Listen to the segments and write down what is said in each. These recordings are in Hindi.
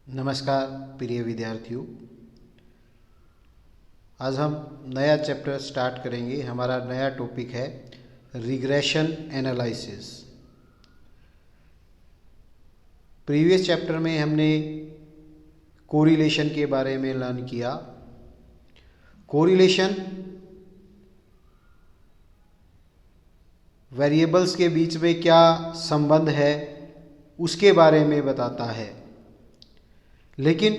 नमस्कार प्रिय विद्यार्थियों। आज हम नया चैप्टर स्टार्ट करेंगे। हमारा नया टॉपिक है रिग्रेशन एनालिसिस। प्रीवियस चैप्टर में हमने कोरिलेशन के बारे में लर्न किया। कोरिलेशन वेरिएबल्स के बीच में क्या संबंध है उसके बारे में बताता है, लेकिन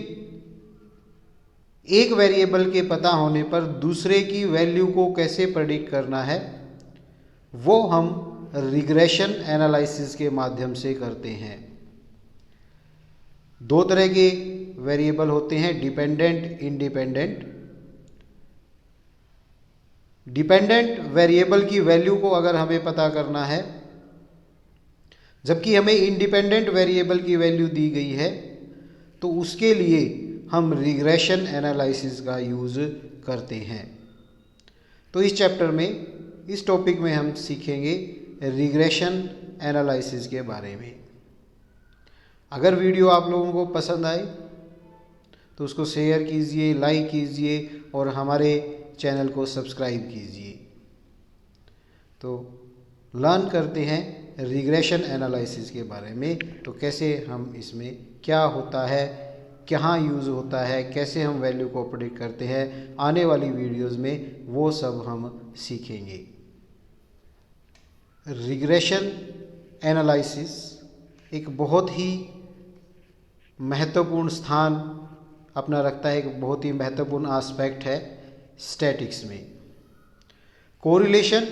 एक वेरिएबल के पता होने पर दूसरे की वैल्यू को कैसे प्रेडिक्ट करना है वो हम रिग्रेशन एनालिसिस के माध्यम से करते हैं। दो तरह के वेरिएबल होते हैं, डिपेंडेंट, इंडिपेंडेंट। डिपेंडेंट वेरिएबल की वैल्यू को अगर हमें पता करना है, जबकि हमें इंडिपेंडेंट वेरिएबल की वैल्यू दी गई है, तो उसके लिए हम रिग्रेशन एनालिसिस का यूज़ करते हैं। तो इस चैप्टर में, इस टॉपिक में हम सीखेंगे रिग्रेशन एनालिसिस के बारे में। अगर वीडियो आप लोगों को पसंद आए तो उसको शेयर कीजिए, लाइक कीजिए और हमारे चैनल को सब्सक्राइब कीजिए। तो लर्न करते हैं रिग्रेशन एनालिसिस के बारे में। तो कैसे हम इसमें क्या होता है, कहाँ यूज़ होता है, कैसे हम वैल्यू को प्रेडिक्ट करते हैं, आने वाली वीडियोस में वो सब हम सीखेंगे। रिग्रेशन एनालिसिस एक बहुत ही महत्वपूर्ण स्थान अपना रखता है, एक बहुत ही महत्वपूर्ण एस्पेक्ट है स्टैटिक्स में। Correlation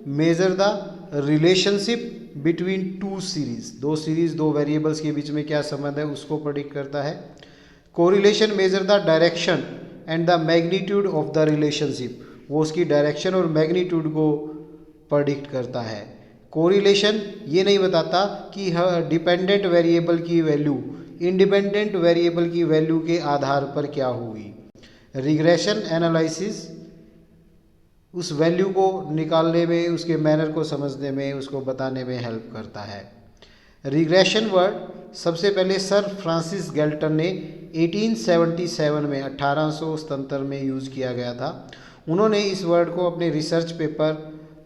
measure the relationship between to series, दो वेरिएबल्स के बीच में क्या संबंध है उसको प्रेडिक्ट करता है। Correlation measure the direction and the magnitude of the relationship, वो उसकी डायरेक्शन और मैग्नीट्यूड को प्रेडिक्ट करता है। कोरिलेशन ये नहीं बताता कि डिपेंडेंट वेरिएबल की वैल्यू इंडिपेंडेंट वेरिएबल की वैल्यू के आधार पर क्या होगी। रिग्रेशन एनालिसिस उस वैल्यू को निकालने में, उसके मैनर को समझने में, उसको बताने में हेल्प करता है। रिग्रेशन वर्ड सबसे पहले सर फ्रांसिस गैल्टन ने 1877 में 1877 में यूज़ किया गया था। उन्होंने इस वर्ड को अपने research paper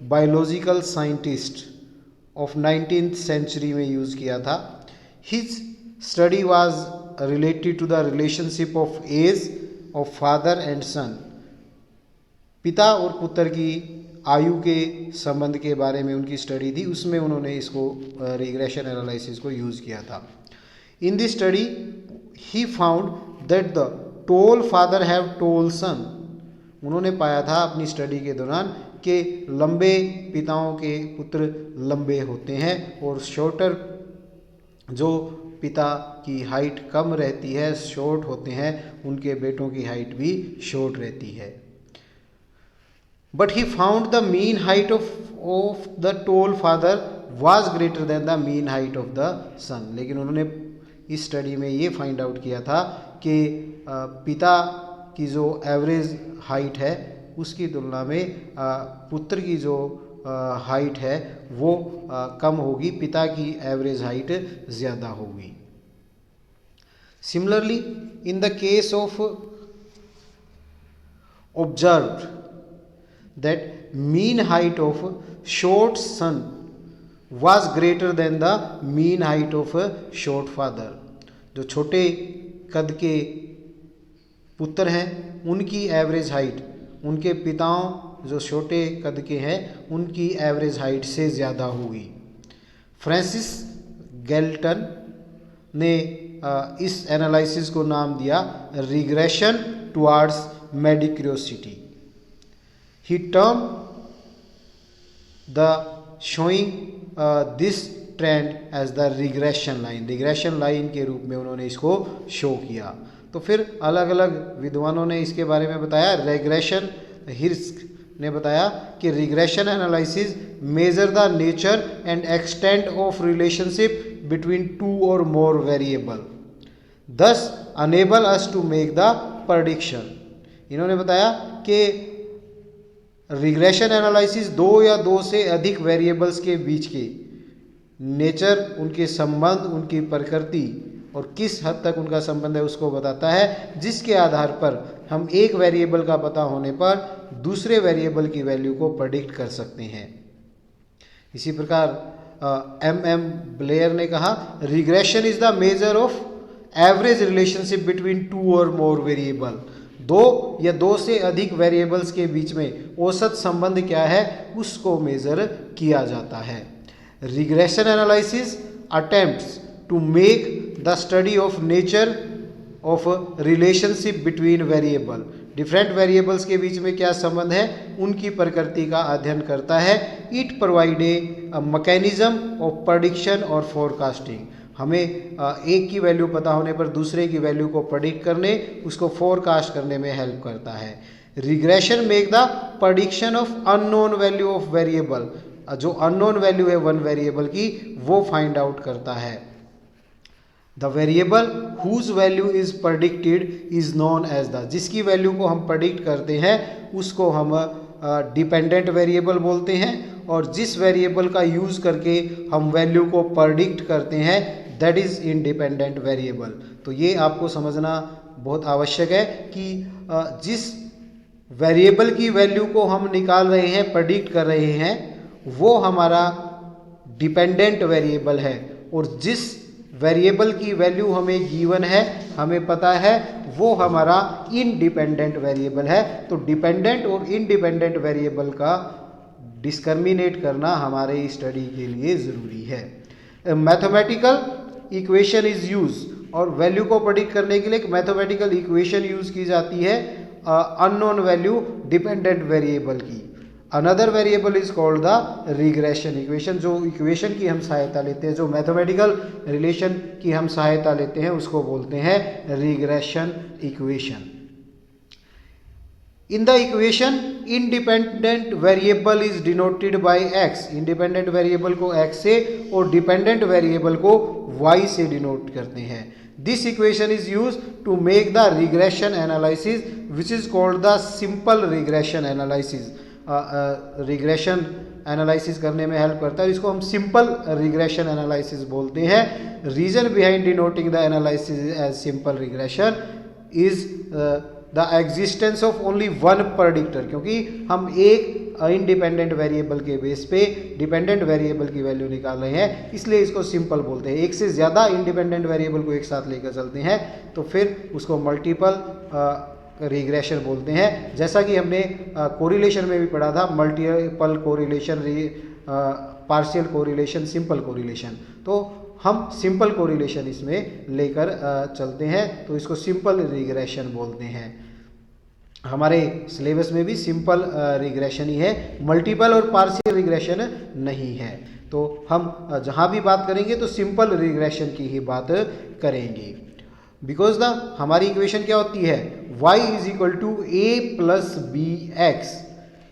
biological scientist of 19th century में यूज़ किया था। His study was related to the relationship of age of father and son, पिता और पुत्र की आयु के संबंध के बारे में उनकी स्टडी थी। उसमें उन्होंने इसको रिग्रेशन एनालिसिस को यूज़ किया था। In this study he found that the tall father have tall son, उन्होंने पाया था अपनी स्टडी के दौरान कि लंबे पिताओं के पुत्र लंबे होते हैं और शॉर्टर जो पिता की हाइट कम रहती है, शॉर्ट होते हैं, उनके बेटों की हाइट भी शॉर्ट रहती है। But he found the mean height of the tall father was greater than the mean height of the son, लेकिन उन्होंने इस स्टडी में ये फाइंड आउट किया था कि पिता की जो एवरेज हाइट है उसकी तुलना में पुत्र की जो हाइट है वो कम होगी, पिता की एवरेज हाइट ज़्यादा होगी। Similarly in the case of observed that mean height of short son was greater than the mean height of a short father, जो छोटे कद के पुत्र हैं उनकी एवरेज हाइट उनके पिताओं जो छोटे कद के हैं उनकी एवरेज हाइट से ज़्यादा होगी। फ्रांसिस गैल्टन ने इस एनालिसिस को नाम दिया regression towards mediocrity. He term the showing this trend as the regression line, regression line के रूप में उन्होंने इसको शो किया। तो फिर अलग अलग विद्वानों ने इसके बारे में बताया। रेग्रेशन हिर्स्क ने बताया कि regression analysis measure the nature and extent of relationship between two or more variable, thus enable us to make the prediction. इन्होंने बताया कि रिग्रेशन एनालिसिस दो या दो से अधिक वेरिएबल्स के बीच के नेचर, उनके संबंध, उनकी प्रकृति और किस हद तक उनका संबंध है उसको बताता है, जिसके आधार पर हम एक वेरिएबल का पता होने पर दूसरे वेरिएबल की वैल्यू को प्रेडिक्ट कर सकते हैं। इसी प्रकार M.M. ब्लेयर ने कहा regression is the measure of average relationship between two or more variable. दो या दो से अधिक वेरिएबल्स के बीच में औसत संबंध क्या है उसको मेजर किया जाता है। Regression analysis attempts to make the study of nature of relationship between variable. Different variables के बीच में क्या संबंध है उनकी प्रकृति का अध्ययन करता है। It provide a mechanism of prediction और फोरकास्टिंग। हमें एक की वैल्यू पता होने पर दूसरे की वैल्यू को प्रेडिक्ट करने, उसको फोरकास्ट करने में हेल्प करता है। Regression make the prediction of unknown value of variable. जो अननोन वैल्यू है वन वेरिएबल की वो फाइंड आउट करता है। The variable whose value is predicted is known as the. जिसकी वैल्यू को हम प्रेडिक्ट करते हैं उसको हम डिपेंडेंट वेरिएबल बोलते हैं, और जिस वेरिएबल का यूज करके हम वैल्यू को प्रेडिक्ट करते हैं दैट इज इंडिपेंडेंट वेरिएबल। तो ये आपको समझना बहुत आवश्यक है कि जिस वेरिएबल की वैल्यू को हम निकाल रहे हैं, प्रेडिक्ट कर रहे हैं, वो हमारा डिपेंडेंट वेरिएबल है, और जिस वेरिएबल की वैल्यू हमें गिवन है, हमें पता है, वो हमारा इंडिपेंडेंट वेरिएबल है। तो डिपेंडेंट और इंडिपेंडेंट वेरिएबल का डिस्क्रिमिनेट करना हमारे स्टडी के लिए ज़रूरी है। मैथमेटिकल इक्वेशन इज यूज, और वैल्यू को प्रेडिक्ट करने के लिए एक मैथमेटिकल इक्वेशन यूज की जाती है अननोन वैल्यू डिपेंडेंट वेरिएबल की। Another variable is called the regression equation. जो इक्वेशन की हम सहायता लेते हैं, जो मैथमेटिकल रिलेशन की हम सहायता लेते हैं, उसको बोलते हैं regression equation. In the equation independent variable is denoted by X. Independent variable को एक्स से और डिपेंडेंट वेरिएबल को वाई से डिनोट करते हैं। This equation is use to make the regression analysis which is called the simple regression analysis. Regression analysis करने में हेल्प करता है, इसको हम सिंपल रिग्रेशन एनालिसिस बोलते हैं। Reason behind denoting the analysis as simple regression is the existence of only one predictor. क्योंकि हम एक इंडिपेंडेंट वेरिएबल के बेस पे डिपेंडेंट वेरिएबल की वैल्यू निकाल रहे हैं, इसलिए इसको सिंपल बोलते हैं। एक से ज़्यादा इंडिपेंडेंट वेरिएबल को एक साथ लेकर चलते हैं तो फिर उसको मल्टीपल रिग्रेशन बोलते हैं। जैसा कि हमने कोरिलेशन में भी पढ़ा था, multiple correlation, partial correlation, simple correlation. तो हम सिंपल कोरिलेशन इसमें लेकर चलते हैं, तो इसको सिंपल रिग्रेशन बोलते हैं। हमारे सिलेबस में भी सिंपल रिग्रेशन ही है, मल्टीपल और पार्शियल रिग्रेशन नहीं है। तो हम जहाँ भी बात करेंगे तो सिंपल रिग्रेशन की ही बात करेंगे। बिकॉज द हमारी इक्वेशन क्या होती है, y is equal to a plus B X.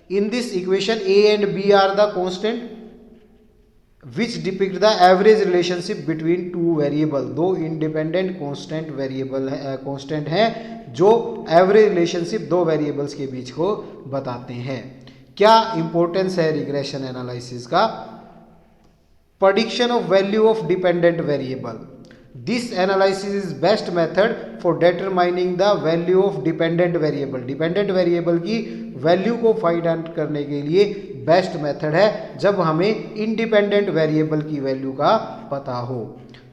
In this equation a and b are the constant which depict the average relationship between two variable. दो इंडिपेंडेंट कॉन्स्टेंट वेरिएबल कॉन्स्टेंट हैं जो एवरेज रिलेशनशिप दो वेरिएबल्स के बीच को बताते हैं। क्या इंपॉर्टेंस है रिग्रेशन एनालिसिस का? Prediction of value of dependent variable. This analysis is best method for determining the value of dependent variable. Dependent variable की वैल्यू को फाइंड आउट करने के लिए बेस्ट मेथड है जब हमें इंडिपेंडेंट वेरिएबल की वैल्यू का पता हो।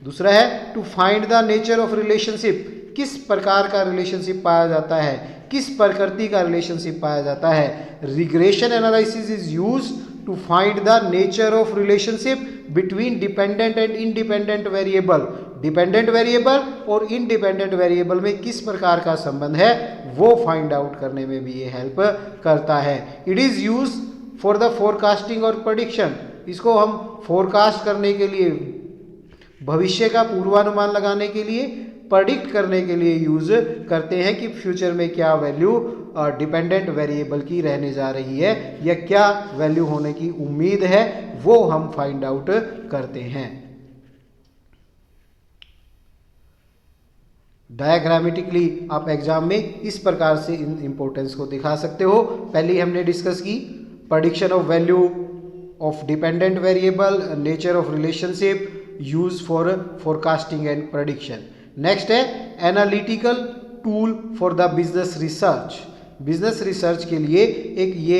दूसरा है to find the nature of relationship. किस प्रकार का रिलेशनशिप पाया जाता है, किस प्रकृति का रिलेशनशिप पाया जाता है। Regression analysis is use to find the nature of relationship between dependent and independent variable. Dependent variable और इंडिपेंडेंट वेरिएबल में किस प्रकार का संबंध है वो फाइंड आउट करने में भी ये हेल्प करता है। It is use for the forecasting और प्रेडिक्शन। इसको हम फोरकास्ट करने के लिए, भविष्य का पूर्वानुमान लगाने के लिए, प्रेडिक्ट करने के लिए यूज करते हैं कि फ्यूचर में क्या वैल्यू डिपेंडेंट वेरिएबल की रहने जा रही है या क्या वैल्यू होने की उम्मीद है, वो हम फाइंड आउट करते हैं। डायग्रामेटिकली आप एग्जाम में इस प्रकार से इन इंपॉर्टेंस को दिखा सकते हो। पहले हमने डिस्कस की prediction of value of dependent variable, nature of relationship, use for forecasting and prediction. Next है analytical tool for the business research. Business research के लिए एक ये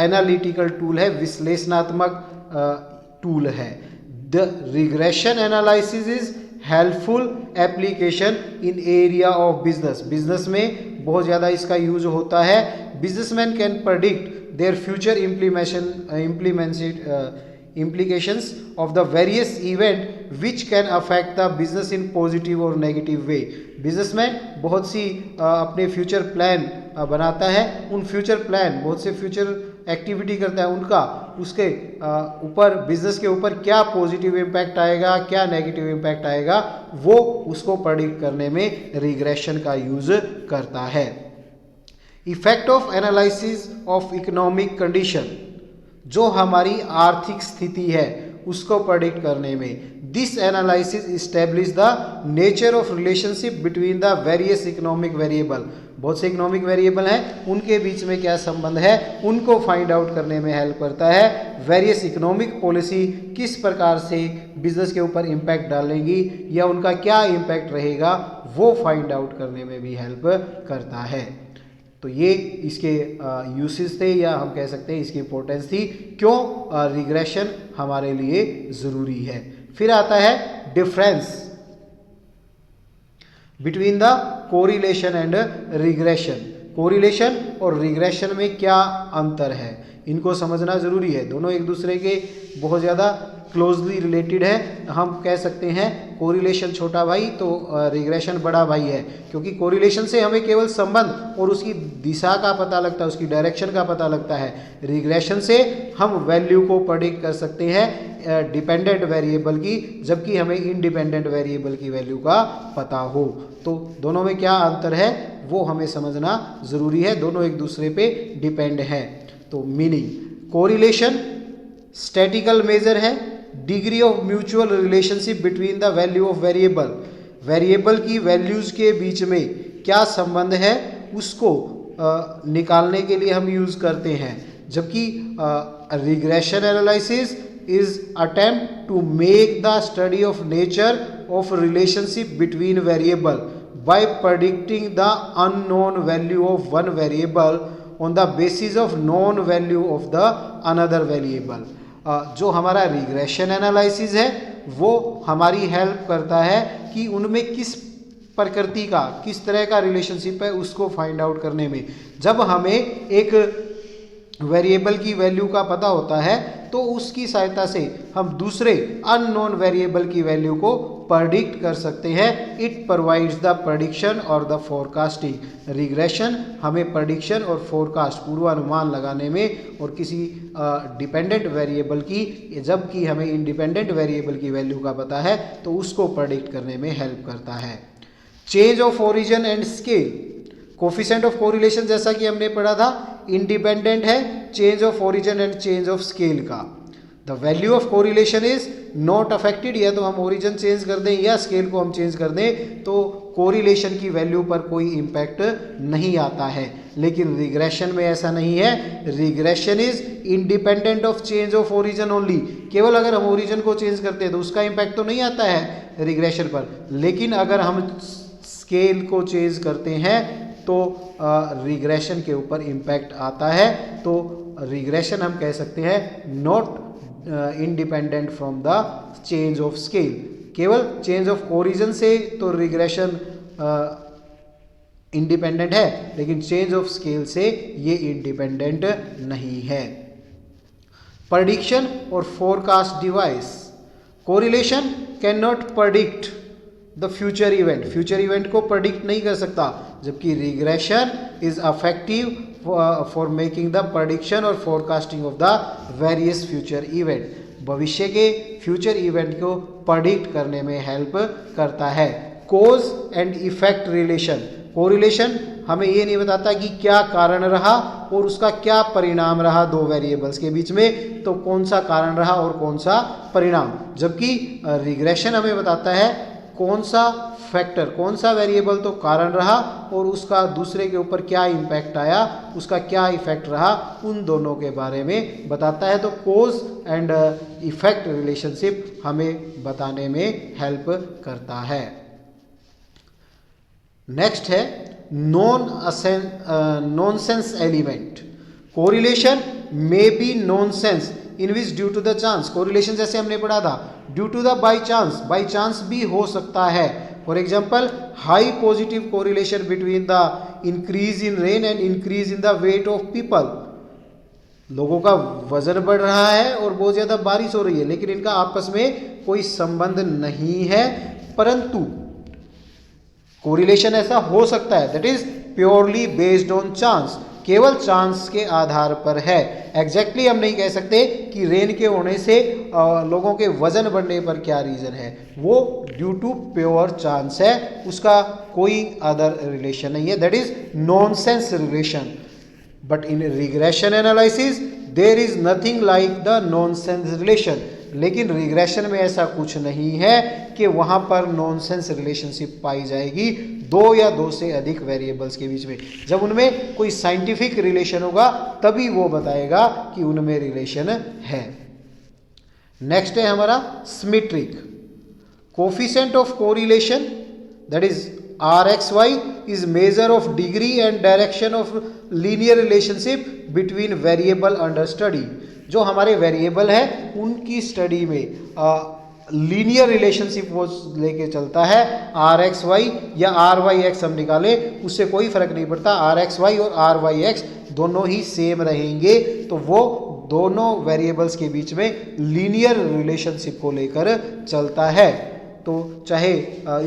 एनालिटिकल टूल है, विश्लेषणात्मक टूल है। The regression analysis is helpful application in area of business. Business में बहुत ज़्यादा इसका यूज होता है। Businessman can predict their future implications of the various event which can affect the business in positive or negative way। Businessman बहुत सी अपने फ्यूचर प्लान बनाता है, उन फ्यूचर प्लान बहुत से फ्यूचर एक्टिविटी करता है, उनका उसके ऊपर बिजनेस के ऊपर क्या पॉजिटिव इम्पैक्ट आएगा, क्या नेगेटिव इम्पैक्ट आएगा, वो उसको प्रेडिक्ट करने में रिग्रेशन का यूज करता है। Effect of analysis of economic condition, जो हमारी आर्थिक स्थिति है उसको प्रेडिक्ट करने में। This analysis establish the nature of relationship between the various economic variable. बहुत से इकोनॉमिक वेरिएबल हैं, उनके बीच में क्या संबंध है, उनको फाइंड आउट करने में हेल्प करता है। वेरियस इकोनॉमिक पॉलिसी किस प्रकार से बिजनेस के ऊपर इम्पैक्ट डालेंगी या उनका क्या इम्पैक्ट रहेगा, वो फाइंड आउट करने में भी हेल्प करता है। तो ये इसके यूसेस थे, या हम कह सकते हैं इसकी इंपॉर्टेंस थी, क्यों रिग्रेशन हमारे लिए ज़रूरी है। फिर आता है difference between the correlation and regression. Correlation और रिग्रेशन में क्या अंतर है, इनको समझना ज़रूरी है। दोनों एक दूसरे के बहुत ज़्यादा क्लोजली रिलेटेड है। हम कह सकते हैं कोरिलेशन छोटा भाई तो रिग्रेशन बड़ा भाई है, क्योंकि कोरिलेशन से हमें केवल संबंध और उसकी दिशा का पता लगता है, उसकी डायरेक्शन का पता लगता है। रिग्रेशन से हम वैल्यू को प्रेडिक्ट कर सकते हैं डिपेंडेंट वेरिएबल की, जबकि हमें इंडिपेंडेंट वेरिएबल की वैल्यू का पता हो। तो दोनों में क्या अंतर है वो हमें समझना ज़रूरी है, दोनों एक दूसरे पे डिपेंड हैं। तो मीनिंग, कोरिलेशन स्टैटिकल मेजर है, degree of mutual relationship between the value of variable. Variable की वैल्यूज़ के बीच में क्या संबंध है उसको निकालने के लिए हम यूज़ करते हैं। जबकि regression analysis is attempt to make the study of nature of relationship between variable by predicting the unknown value of one variable on the basis of known value of the another variable. जो हमारा रिग्रेशन एनालिसिस है वो हमारी हेल्प करता है कि उनमें किस प्रकृति का, किस तरह का रिलेशनशिप है उसको फाइंड आउट करने में। जब हमें एक वेरिएबल की वैल्यू का पता होता है तो उसकी सहायता से हम दूसरे अननोन वेरिएबल की वैल्यू को प्रेडिक्ट कर सकते हैं। इट प्रोवाइड्स द प्रेडिक्शन और द फोरकास्टिंग। रिग्रेशन हमें प्रेडिक्शन और फोरकास्ट, पूर्वानुमान लगाने में और किसी डिपेंडेंट वेरिएबल की, जबकि हमें इंडिपेंडेंट वेरिएबल की वैल्यू का पता है तो उसको प्रेडिक्ट करने में हेल्प करता है। Change of origin and scale, coefficient of correlation जैसा कि हमने पढ़ा था इंडिपेंडेंट है change of origin and change of scale का। The value of correlation is not affected, या तो हम ओरिजिन चेंज कर दें या स्केल को हम चेंज कर दें तो कोरिलेशन की वैल्यू पर कोई इम्पैक्ट नहीं आता है। लेकिन रिग्रेशन में ऐसा नहीं है। Regression is independent of change of origin only. केवल अगर हम ओरिजिन को चेंज करते हैं तो उसका इम्पैक्ट तो नहीं आता है रिग्रेशन पर, लेकिन अगर हम स्केल को चेंज करते हैं तो रिग्रेशन के ऊपर इम्पैक्ट आता है। तो रिग्रेशन हम कह सकते हैं not independent from the change of scale. केवल चेंज ऑफ ओरिजिन से तो रिग्रेशन इंडिपेंडेंट है, लेकिन चेंज ऑफ स्केल से ये इंडिपेंडेंट नहीं है। प्रेडिक्शन और forecast device, correlation can not predict the future event, future event को प्रेडिक्ट नहीं कर सकता, जबकि regression is effective for making the prediction और forecasting of the various future event. भविष्य के फ्यूचर इवेंट को प्रेडिक्ट करने में हेल्प करता है। कोज एंड इफेक्ट रिलेशन, कोरिलेशन हमें ये नहीं बताता कि क्या कारण रहा और उसका क्या परिणाम रहा दो वेरिएबल्स के बीच में, तो कौन सा कारण रहा और कौन सा परिणाम, जबकि रिग्रेशन हमें बताता है कौन सा फैक्टर, कौन सा वेरिएबल तो कारण रहा और उसका दूसरे के ऊपर क्या इम्पैक्ट आया, उसका क्या इफेक्ट रहा, उन दोनों के बारे में बताता है। तो कोज एंड इफेक्ट रिलेशनशिप हमें बताने में हेल्प करता है। नेक्स्ट है nonsense element. Correlation may be nonsense in which due to the chance. Correlation जैसे हमने पढ़ा था due to the by chance भी हो सकता है। For example high positive correlation between the increase in rain and increase in the weight of people. लोगों का वजन बढ़ रहा है और बहुत ज्यादा बारिश हो रही है, लेकिन इनका आपस में कोई संबंध नहीं है, परंतु कोरिलेशन ऐसा हो सकता है, that is purely based on chance, केवल चांस के आधार पर है। एग्जैक्टली हम नहीं कह सकते कि रेन के होने से लोगों के वजन बढ़ने पर क्या रीजन है, वो ड्यू टू प्योर चांस है, उसका कोई अदर रिलेशन नहीं है, that is nonsense relation. But in regression analysis there is nothing like the nonsense relation. लेकिन रिग्रेशन में ऐसा कुछ नहीं है कि वहां पर नॉनसेंस रिलेशनशिप पाई जाएगी दो या दो से अधिक वेरिएबल्स के बीच में। जब उनमें कोई साइंटिफिक रिलेशन होगा तभी वो बताएगा कि उनमें रिलेशन है। नेक्स्ट है हमारा symmetric. Coefficient of correlation that is RXY is measure of degree and direction of linear relationship between variable under study। जो हमारे वेरिएबल है उनकी स्टडी में लीनियर रिलेशनशिप वो लेके चलता है। RXY या RYX हम निकाले उससे कोई फर्क नहीं पड़ता, RXY और RYX दोनों ही सेम रहेंगे, तो वो दोनों वेरिएबल्स के बीच में लीनियर रिलेशनशिप को लेकर चलता है। तो चाहे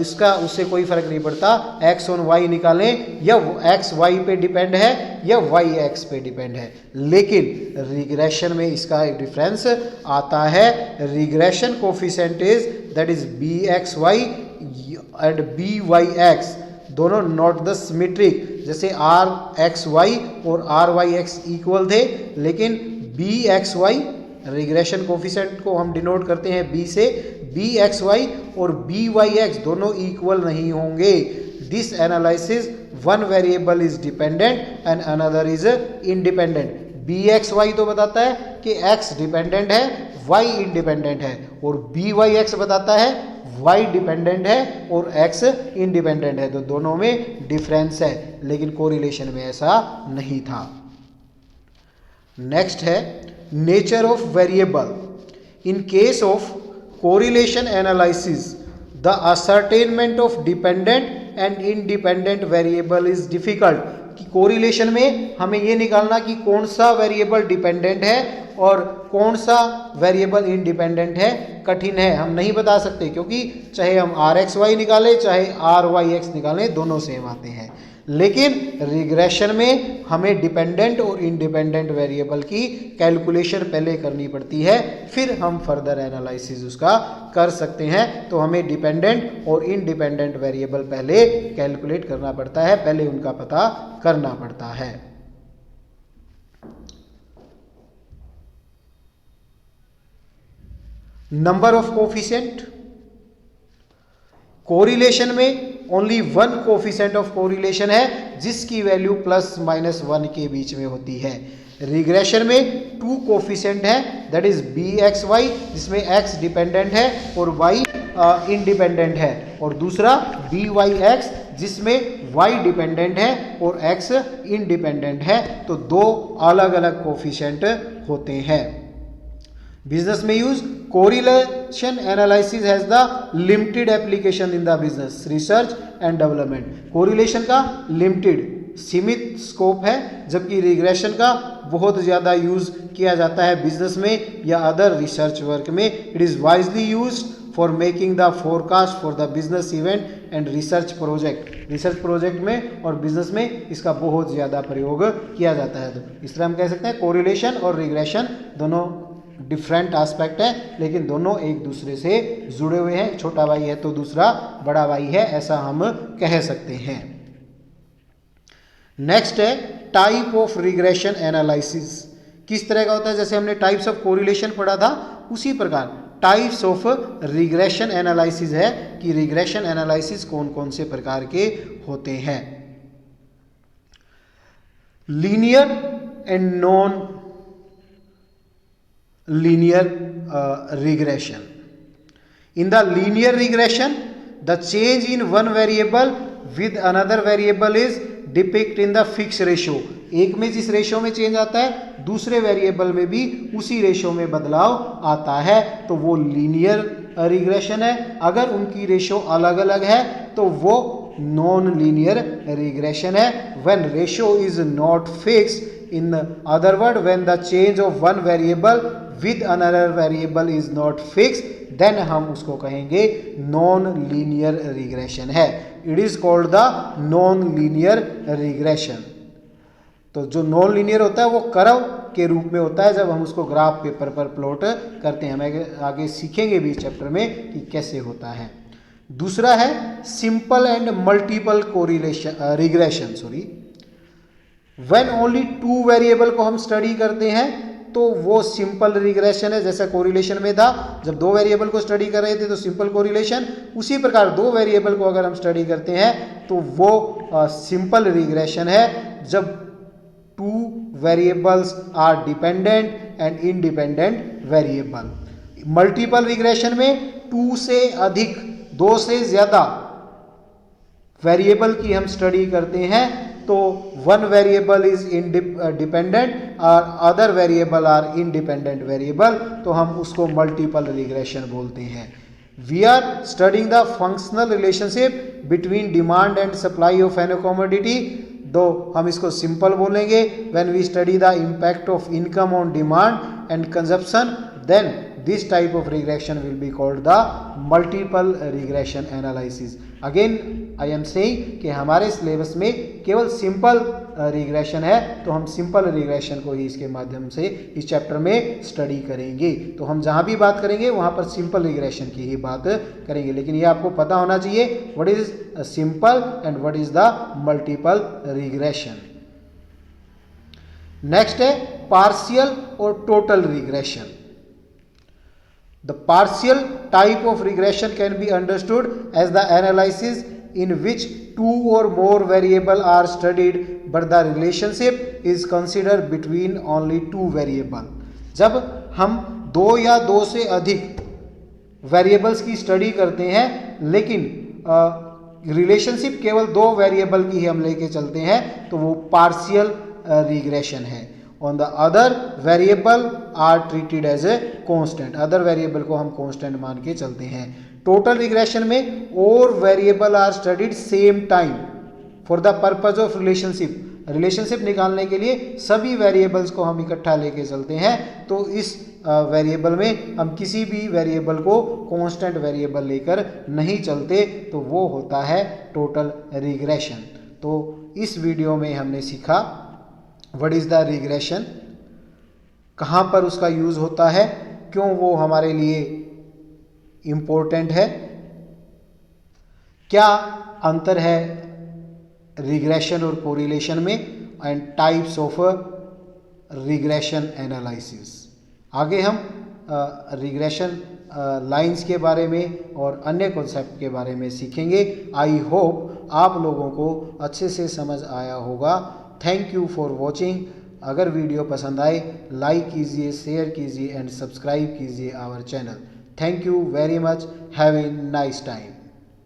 इसका उससे कोई फर्क नहीं पड़ता, x और y निकालें या x y पे डिपेंड है या y x पे डिपेंड है, लेकिन रिग्रेशन में इसका एक डिफरेंस आता है। Regression coefficient is that is bxy and byx दोनों नॉट द सिमेट्रिक। जैसे rxy और ryx इक्वल थे, लेकिन bxy रिग्रेशन कोफिशिएंट को हम डिनोट करते हैं b से, bxy और byx दोनों इक्वल नहीं होंगे। This analysis one variable is dependent and another is independent. bxy तो बताता है कि x डिपेंडेंट है, y इंडिपेंडेंट है, और byx बताता है y डिपेंडेंट है और x इंडिपेंडेंट है। तो दोनों में डिफरेंस है, लेकिन कोरिलेशन में ऐसा नहीं था। नेक्स्ट है nature of variable. In case of correlation analysis the ascertainment of dependent and independent variable is difficult. कि कोरिलेशन में हमें ये निकालना कि कौन सा वेरिएबल डिपेंडेंट है और कौन सा वेरिएबल इंडिपेंडेंट है कठिन है, हम नहीं बता सकते, क्योंकि चाहे हम RXY निकालें चाहे RYX निकालें दोनों सेम आते हैं। लेकिन रिग्रेशन में हमें डिपेंडेंट और इंडिपेंडेंट वेरिएबल की कैलकुलेशन पहले करनी पड़ती है, फिर हम फर्दर एनालिसिस उसका कर सकते हैं। तो हमें डिपेंडेंट और इंडिपेंडेंट वेरिएबल पहले कैलकुलेट करना पड़ता है, पहले उनका पता करना पड़ता है। Number of coefficient. कोरिलेशन में only one coefficient of correlation है जिसकी वैल्यू ±1 के बीच में होती है। रिग्रेशन में 2 कोफिशिएंट है दैट इज bxy जिसमें x डिपेंडेंट है और y इंडिपेंडेंट है, और दूसरा byx जिसमें y डिपेंडेंट है और x इंडिपेंडेंट है। तो दो अलग अलग कोफिशिएंट होते हैं। बिजनेस में use correlation analysis has the limited application in the business research and development. Correlation का लिमिटेड सीमित स्कोप है, जबकि रिग्रेशन का बहुत ज़्यादा यूज किया जाता है बिजनेस में या अदर रिसर्च वर्क में। It is wisely used for making the forecast for the business event and research project. Research project में और बिजनेस में इसका बहुत ज़्यादा प्रयोग किया जाता है। तो इस तरह हम कह सकते हैं कोरिलेशन और रिग्रेशन दोनों डिफरेंट एस्पेक्ट है, लेकिन दोनों एक दूसरे से जुड़े हुए हैं। छोटा भाई है तो दूसरा बड़ा भाई है, ऐसा हम कह सकते हैं। नेक्स्ट है टाइप ऑफ रिग्रेशन एनालिसिस। किस तरह का होता है, जैसे हमने टाइप्स ऑफ कोरिलेशन पढ़ा था उसी प्रकार टाइप्स ऑफ रिग्रेशन एनालिसिस है कि रिग्रेशन एनालिसिस कौन कौन से प्रकार के होते हैं। Linear and non linear regression. In the linear regression, the change in one variable with another variable is depict in the fix ratio. एक में जिस रेशो में चेंज आता है दूसरे वेरिएबल में भी उसी रेशो में बदलाव आता है, तो वो लीनियर रिग्रेशन है। अगर उनकी रेशो अलग अलग है तो वो नॉन लीनियर रिग्रेशन है। When ratio is not fix, in other word when the change of one variable with another variable is not fixed, then हम उसको कहेंगे नॉन लीनियर रिग्रेशन है। It is called the non linear regression. तो जो नॉन लीनियर होता है वो कर्व के रूप में होता है जब हम उसको ग्राफ पेपर पर प्लॉट करते हैं। हम आगे सीखेंगे भी इस चैप्टर में कि कैसे होता है। दूसरा है simple and multiple correlation regression, sorry, when only two variable को हम स्टडी करते हैं तो वो सिंपल रिग्रेशन है। जैसा कोरिलेशन में था, जब दो वेरिएबल को स्टडी कर रहे थे तो सिंपल कोरिलेशन, उसी प्रकार दो वेरिएबल को अगर हम स्टडी करते हैं तो वो सिंपल रिग्रेशन है। जब two variables are dependent and independent variable. Multiple regression में टू से अधिक, दो से ज्यादा वेरिएबल की हम स्टडी करते हैं तो वन वेरिएबल इज डिपेंडेंट और other variable are independent variable, तो हम उसको मल्टीपल रिग्रेशन बोलते हैं। We are studying the functional relationship between demand and supply of an commodity, दो हम इसको सिंपल बोलेंगे। When we study the impact of income on demand and consumption, then this type of regression will be called the multiple regression analysis. Again I am saying कि हमारे सिलेबस में केवल सिंपल रिग्रेशन है, तो हम सिंपल रिग्रेशन को ही इसके माध्यम से इस चैप्टर में स्टडी करेंगे। तो हम जहाँ भी बात करेंगे वहाँ पर सिंपल रिग्रेशन की ही बात करेंगे, लेकिन ये आपको पता होना चाहिए what is simple and what is the multiple regression. Next है पार्शियल और total regression. The partial type of regression can be understood as the analysis in which two or more variables are studied but the relationship is considered between only two variables. जब हम दो या दो से अधिक वेरिएबल्स की स्टडी करते हैं लेकिन रिलेशनशिप केवल दो वेरिएबल की ही हम लेके चलते हैं तो वो पार्शियल रिग्रेशन है। On the other variable are treated as a constant, other variable को हम कांस्टेंट मान के चलते हैं। टोटल रिग्रेशन में और variable are studied same time for the purpose of relationship. Relationship निकालने के लिए सभी वेरिएबल्स को हम इकट्ठा लेके चलते हैं, तो इस वेरिएबल में हम किसी भी वेरिएबल को कांस्टेंट वेरिएबल लेकर नहीं चलते, तो वो होता है टोटल रिग्रेशन। तो इस वीडियो में हमने सीखा व्हाट इज द रिग्रेशन, कहाँ पर उसका यूज होता है, क्यों वो हमारे लिए इम्पोर्टेंट है, क्या अंतर है रिग्रेशन और कोरिलेशन में, and types of regression analysis. आगे हम रिग्रेशन लाइंस के बारे में और अन्य कॉन्सेप्ट के बारे में सीखेंगे। आई होप आप लोगों को अच्छे से समझ आया होगा। Thank you for watching. अगर वीडियो पसंद आए लाइक कीजिए, शेयर कीजिए एंड सब्सक्राइब कीजिए our channel. Thank you very much. Have a nice time.